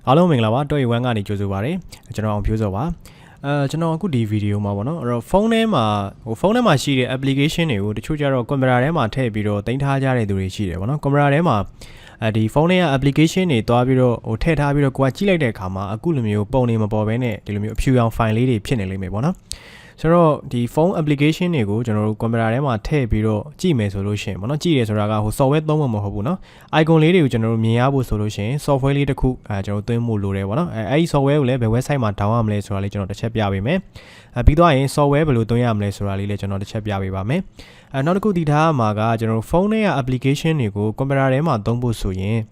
အားလုံးမင်္ဂလာပါတော့1ကနေကြိုဆိုပါရစေကျွန်တော်အောင်ဖြိုးစောပါကျွန်တော်အခုဒီဗီဒီယိုမှာပေါ့နော်အဲ့တော့ဖုန်းထဲမှာရှိတဲ့ application တွေကိုတချို့ကျတော့ကွန်ပျူတာထဲမှာထည့်ပြီးတော့တင်ထားကြတဲ့သူတွေရှိတယ်ပေါ့နော်ကွန်ပျူတာထဲမှာဒီဖုန်းထဲက application တွေတွားပြီးတော့ထည့်ထားပြီးတော့ကိုကကြည့်လိုက်တဲ့အခါမှာအခုလိုမျိုးပုံနေမပေါ်ဘဲနဲ့ဒီလိုမျိုးအဖြူရောင် file လေးတွေဖြစ်နေလိမ့်မယ်ပေါ့နော်ဆိုတော့ဒီဖုန်း application တွေကိုကျွန်တော်တို့ကွန်ပျူတာထဲမှာထည့်ပြီးတော့ကြည့်မယ်ဆိုလို့ရှိရင်ပေါ့နော်ကြည့်ရဆိုတာကဟို software သုံးမှာမဟုတ်ဘူးเนาะ icon လေးတွေကိုကျွန်တော်တို့မြင်ရဖို့ဆိုလို့ရှိရင် software လေးတစ်ခုကျွန်တော်တို့သွင်းဖို့လိုတယ်ပေါ့နော်အဲဒီ software ကိုလည်းဘယ် website မှာ download ရမလဲဆိုတာလေးကျွန်တော်တစ်ချက်ပြပေးမယ်ပြီးတော့ရင် software ဘယ်လိုသွင်းရမလဲဆိုတာလေးလည်းကျွန်တော်တစ်ချက်ပြပေးပါမယ်နောက်တစ်ခုတည်ထားမှာကကျွန်တော်တို့ဖုန်းထဲက application တွေကိုကွန်ပျူတာထဲမှာသုံးဖို့ဆိုရင်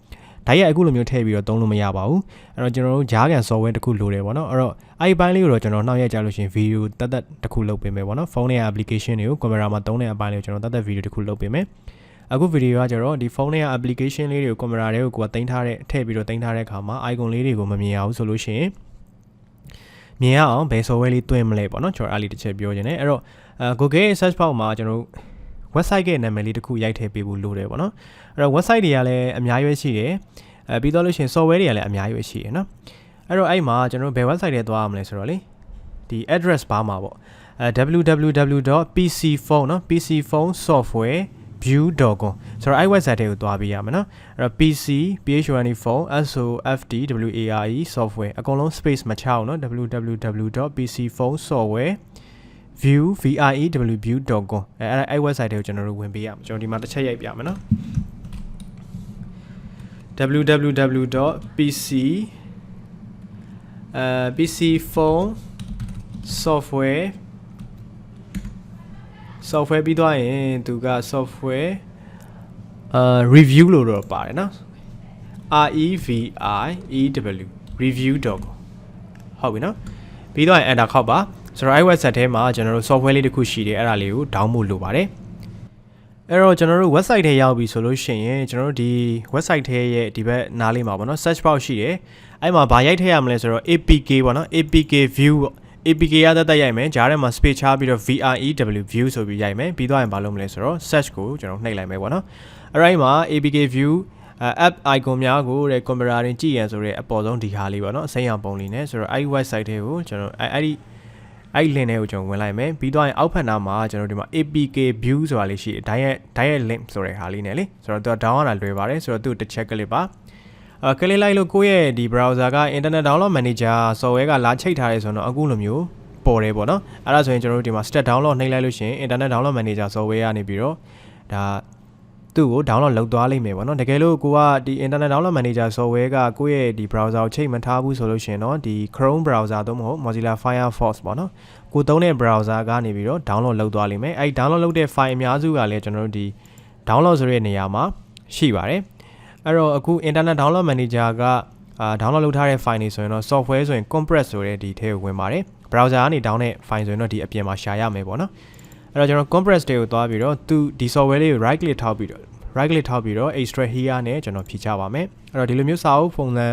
ဒါရအခုလိုမျိုးထည့်ပြီးတော့သုံးလို့မရပါဘူးအဲ့တော့ကျွန်တော်တို့ဂျားကန် software တစ်ခုလိုတယ်ပေါ့နော်အဲ့တော့အဲ့ဒီပိုင်းလေးကိုတော့ကျွန်တော်နောက်ရက်ကြလို့ရှိရင် video တက်တစ်ခုလုပ်ပေးမယ်ပေါ့နော်ဖုန်းထဲက application တွေကိုကွန်ပျူတာမှာသုံးတဲ့အပိုင်းလေးကိုကျွန်တော်တက် video တစ်ခုလုပ်ပေးမယ်အခု video ကကျတော့ဒီဖုန်းထဲက application လေးတွေကိုကွန်ပျူတာထဲကိုတင်ထားတဲ့ထည့်ပြီးတော့တင်ထားတဲ့အခါမှာ icon လေးတွေကိုမမြင်ရဘူးဆိုလို့ရှိရင်မြင်ရအောင်ဘယ် software လေးသွင်းမလဲပေါ့နော်ကျွန်တော်အဲ့လေးတစ်ချက်ပြောချင်တယ်အဲ့တော့ Google search box မှာကျွန်တော် website ရဲ့နာမည်လေးတစ်ခုရိုက်ထည့်ပေးဖို့လိုတယ်ပေါ့နော်အဲ့တော့ website တွေကလည်းအများကြီးပဲရှိတယ်ပြီးတော့လို့ရှိရင် software တွေကလည်းအများကြီးပဲရှိတယ်နော်အဲ့တော့အဲ့မှာကျွန်တော်ဘယ် website တွေသွားရမလဲဆိုတော့လေဒီ address bar မှာပေါ့www.pcphone เนาะ pcphone software view.com ဆိုတော့အဲ့ website တွေကိုသွားပေးရမယ်เนาะအဲ့တော့ pc phone software software အကုန်လုံး space မချအောင်เนาะwww.pcphonesoftware view.com အဲ့ website တွေကိုကျွန်တော်တို့ဝင်ပေးရမယ်ကျွန်တော်ဒီမှာတစ်ချက်ရိုက်ပြမယ်เนาะwww.pcphone software ပြီးသွားရင်သူက software review လို့တော့ပါတယ်နော် review.com ဟုတ်ပြီနော်ပြီးသွားရင် enter ခောက်ပါဆိုတော့ website ထဲမှာကျွန်တော်တို့ software လေးတစ်ခုရှိတယ်အဲ့ဒါလေးကို download လုပ်ပါတယ်အဲ့တော့ကျွန်တော်တို့ website ထဲရောက်ပြီဆိုလို့ရှိရင်ကျွန်တော်တို့ဒီ website ထဲရဲ့ဒီဘက်နားလေးမှာပေါ့နော် search box ရှိတယ်အဲ့မှာဘာရိုက်ထည့်ရမလဲဆိုတော့ apk ပေါ့နော် apk view apk ရတက်ရိုက်မယ်ဂျားထဲမှာ space ချပြီးတော့ view ဆိုပြီးရိုက်မယ်ပြီးတော့ရင်ဘာလုပ်မလဲဆိုတော့ search ကိုကျွန်တော်နှိပ်လိုက်မယ်ပေါ့နော်အဲ့ဒီမှာ apk view app icon များကိုတဲ့ ကွန်ပျူတာတွင်ကြည့်ရန်ဆိုတဲ့အပေါ်ဆုံးဒီဟာလေးပေါ့နော်အစိမ်းရောင်ပုံလေးနဲ့ဆိုတော့အဲ့ဒီ website ထဲကိုကျွန်တော်အဲ့ဒီ link တွေကိုကျွန်တော်ဝင်လိုက်မယ်ပြီးတော့ရင်အောက်ဖက်နားမှာကျွန်တော်ဒီမှာ apk view ဆိုတာလေးရှိတယ်direct link ဆိုတဲ့ဟာလေးနဲ့လေဆိုတော့သူက download တာလွယ်ပါတယ်ဆိုတော့သူ့တစ်ချက်ကလေးပါကလေးလိုက်လို့ကိုယ့်ရဲ့ဒီ browser က internet download manager software ကလာချိတ်ထားရဲဆိုတော့အခုလိုမျိုးပေါ်တယ်ပေါ့နော်အဲ့ဒါဆိုရင်ကျွန်တော်တို့ဒီမှာ step download နှိပ်လိုက်လို့ရှိရင် internet download manager software ကနေပြီးတော့ဒါသူ့ကို download လုပ်သွားလိမ့်မယ်ပေါ့နော်တကယ်လို့ကိုကဒီ internet download manager software ကကိုယ့်ရဲ့ဒီ browser ကိုချိတ်မထားဘူးဆိုလို့ရှိရင်တော့ဒီ Chrome browser သို့မဟုတ် Mozilla Firefox ပေါ့နော်ကိုသုံးတဲ့ browser ကနေပြီးတော့ download လုပ်သွားလိမ့်မယ်အဲ့ download လုပ်တဲ့ file အများစုကလည်းကျွန်တော်တို့ဒီ download ဆိုတဲ့နေရာမှာရှိပါတယ်အဲ့တော့အခု internet download manager ကdownload လုပ်ထားတဲ့ file တွေဆိုရင်တော့ software ဆိုရင် compress ဆိုတဲ့ဒီထဲကိုဝင်ပါတယ် browser ကနေ down တဲ့ file ဆိုရင်တော့ဒီအပြင်မှာရှာရမယ်ပေါ့နော်အဲ့တော့ကျွန်တော် compress တွေကိုသွားပြီးတော့သူဒီ software လေးကို right click ထောက်ပြီးတော့ extract here နဲ့ကျွန်တော်ဖြည့်ချပါမယ်အဲ့တော့ဒီလိုမျိုးစာအုပ်ပုံစံ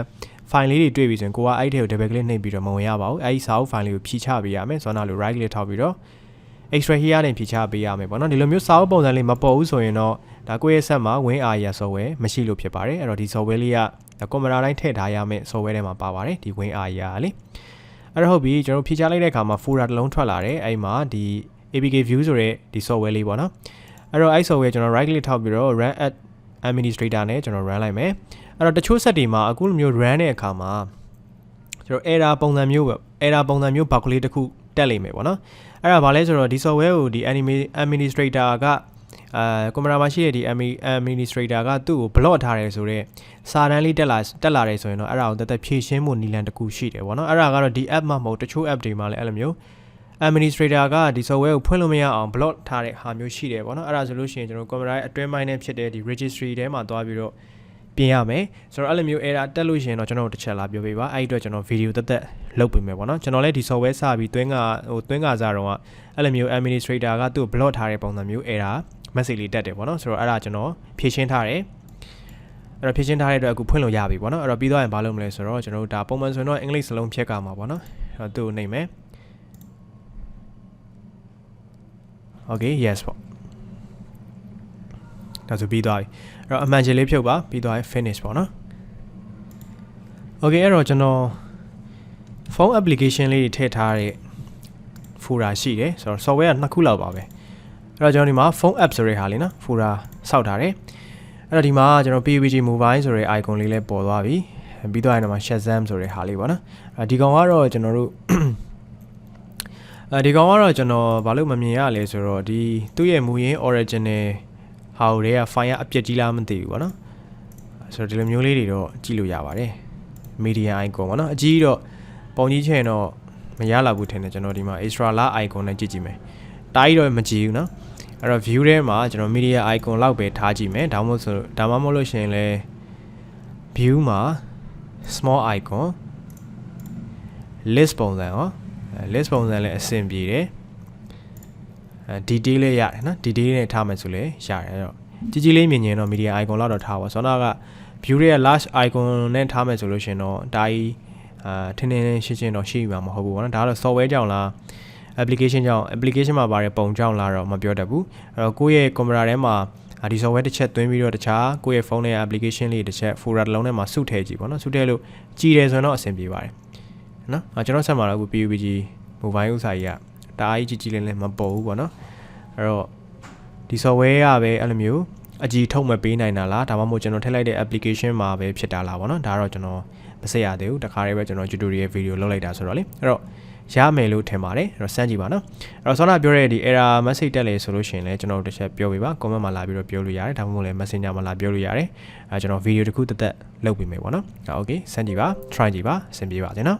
file လေးတွေတွေ့ပြီဆိုရင်ကိုကအဲ့ထဲကို double click နှိပ်ပြီးတော့မဝင်ရပါဘူးအဲ့ဒီစာအုပ် file လေးကိုဖြည့်ချပေးရမယ်ဆိုတော့လို့ right click ထောက်ပြီးတော့ extract here နဲ့ဖြည့်ချပေးရမယ်ပေါ့နော်ဒီလိုမျိုးစာအုပ်ပုံစံလေးမပေါ်ဘူးဆိုရင်တော့ဒါကိုယ့်ရဲ့ဆက်မှာ win area software မရှိလို့ဖြစ်ပါတယ်အဲ့တော့ဒီ software လေးကကွန်ပျူတာတိုင်းထည့်ထားရမယ့် software ထဲမှာပါပါတယ်ဒီ win area လေအဲ့တော့ဟုတ်ပြီကျွန်တော်ဖြည့်ချလိုက်တဲ့အခါမှာ folder တစ်လုံးထွက်လာတယ်အဲ့မှာဒီ apk view ဆိုတဲ့ဒီ software လေးပေါ့နော်အဲ့တော့အဲ့ software ကျွန်တော် right click ထောက်ပြီးတော့ run as administrator နဲ့ကျွန်တော် run လိုက်မယ်အဲ့တော့တချို့ set တွေမှာအခုလိုမျိုး run တဲ့အခါမှာကျွန်တော် error ပုံစံမျိုးဘောက်ကလေးတစ်ခုတက်လိမ့်မယ်ပေါ့နော်အဲ့ဒါဘာလဲဆိုတော့ဒီ software ကိုဒီ administrator ကကွန်ပျူတာမှာရှိတဲ့ဒီ administrator ကသူ့ကို block ထားတယ်ဆိုတော့စာတန်းလေးတက်လာတယ်ဆိုရင်တော့အဲ့ဒါကိုတက်ဖြည့်ရှင်းဖို့နည်းလမ်းတစ်ခုရှိတယ်ပေါ့နော်အဲ့ဒါကတော့ဒီ app မှာမဟုတ်တချို့ app တွေမှာလည်းအဲ့လိုမျိုး administrator ကဒီ software ကိုဖွင့်လို့မရအောင် block ထားတဲ့ဟာမျိုးရှိတယ်ပေါ့နော်အဲ့ဒါဆိုလို့ရှိရင်ကျွန်တော်ကွန်ပျူတာရဲ့အတွင်းပိုင်းနဲ့ဖြစ်တဲ့ဒီ registry ထဲမှာသွားပြီးတော့ပြင်ရမယ်ဆိုတော့အဲ့လိုမျိုး error တက်လို့ရှိရင်တော့ကျွန်တော်တို့တစ်ချက်လာပြောပေးပါအဲ့ဒီအတွက်ကျွန်တော် video တက်လုပ်ပေးမယ်ပေါ့နော်ကျွန်တော်လည်းဒီ software စပြီးသွင်းကစားတော့အဲ့လိုမျိုး administrator ကသူ့ block ထားတဲ့ပုံစံမျိုး error message လေးတက်တယ်ပေါ့နော်ဆိုတော့အဲ့ဒါကျွန်တော်ဖြည့်ရှင်းထားတယ်အဲ့တော့ဖြည့်ရှင်းထားတဲ့အတွက်အခုဖွင့်လို့ရပြီပေါ့နော်အဲ့တော့ပြီးတော့ရင်ဘာလုပ်မလဲဆိုတော့ကျွန်တော်တို့ဒါပုံမှန်ဆိုရင်တော့အင်္ဂလိပ်စလုံးဖြတ်ကမှာပေါ့နော်အဲ့တော့သူ့ကိုနှိပ်မယ် okay yes ပေါ့ဒါဆိုပြီးသွားပြီအဲ့တော့အမှန်ချင်လေးဖြုတ်ပါပြီးသွားရင် finish ပေါ့နော် Okay အဲ့တော့ကျွန်တော် phone application လေးတွေထည့်ထားတဲ့ folder ရှိတယ်ဆိုတော့ software က2ခုလောက်ပါပဲအဲ့တော့ကျွန်တော်ဒီမှာ phone app ဆိုတဲ့ဟာလေးနော် folder စောက်ထားတယ်အဲ့တော့ဒီမှာကျွန်တော် PUBG mobile ဆိုတဲ့ icon လေးလည်းပေါ်သွားပြီပြီးတော့အဲ့တော့မှာ Shazam ဆိုတဲ့ဟာလေးပေါ့နော်ဒီကောင်ကတော့ကျွန်တော်တို့ဒီကောင်ကတော့ကျွန်တော်ဘာလို့မမြင်ရလဲဆိုတော့ဒီသူ့ရဲ့မူရင်း original ဟာတွေက file အပြည့်ကြီးလားမသိဘူးပေါ့နော်ဆိုတော့ဒီလိုမျိုးလေးတွေတော့ကြည့်လို့ရပါတယ် media icon ပေါ့နော်အကြီးတော့ပုံကြီးချင်တော့မရလာဘူးထင်တယ်ကျွန်တော်ဒီမှာ extra large icon နဲ့ကြည့်ကြည့်မယ်တားကြီးတော့မကြည့်ဘူးနော်အဲ့တော့ view ထဲမှာကျွန်တော် media icon လောက်ပဲထားကြည့်မယ်ဒါမှမဟုတ်လို့ရှိရင်လဲ view မှာ small icon list ပုံစံရော list ပုံစံလည်းအဆင်ပြေတယ်detail လေးရတယ်နော် detail နဲ့ထားမယ်ဆိုလည်းရတယ်အဲ့တော့ကြီးလေးမြင်ရင်တော့ media icon လောက်တော့ထားပါဆိုတော့က view ရဲ့ large icon နဲ့ထားမယ်ဆိုလို့ရှိရင်တော့ဒါကြီးထင်းထင်းရှင်းရှင်းတော့ရှိမှာမဟုတ်ဘူးပေါ့နော်ဒါကတော့ software ကြောင့်လား application ကြောင့် application မှာပါတဲ့ပုံကြောင့်လားတော့မပြောတတ်ဘူးအဲ့တော့ကိုယ့်ရဲ့ camera ထဲမှာဒီ software တစ်ချက်သွင်းပြီးတော့တခြားကိုယ့်ရဲ့ phone နဲ့ application လေးတစ်ချက် folder တစ်လုံးထဲမှာစုထည့်ကြည့်ပေါ့နော်စုထည့်လို့ကြည်တယ်ဆိုရင်တော့အဆင်ပြေပါတယ်နော်ကျွန်တော်ဆက်မှာတော့အခု PUBG mobile ဥစားကြီးကတအားကြီးကြီးလေးလည်းမပေါ်ဘူးပေါ့နော်အဲ့တော့ဒီ software ကပဲအဲ့လိုမျိုးအကြီးထုတ်မပေးနိုင်တာလားဒါမှမဟုတ်ကျွန်တော်ထည့်လိုက်တဲ့ application မှာပဲဖြစ်တာလားပေါ့နော်ဒါတော့ကျွန်တော်မဆက်ရသေးဘူးတခါတည်းပဲကျွန်တော် tutorial video လုပ်လိုက်တာဆိုတော့လေအဲ့တော့ရမယ်လို့ထင်ပါတယ်အဲ့တော့စမ်းကြည့်ပါနော်အဲ့တော့ဆောနာပြောတဲ့ဒီ error message တက်လေဆိုလို့ရှိရင်လည်းကျွန်တော်တို့တစ်ချက်ပြောပြပါ comment မှာလာပြီးတော့ပြောလို့ရတယ်ဒါမှမဟုတ်လည်း messenger မှာလာပြောလို့ရတယ်ကျွန်တော် video တစ်ခုတက်လုပ်ပေးမယ်ပေါ့နော်โอเคစမ်းကြည့်ပါ try ကြည့်ပါအဆင်ပြေပါစေနော်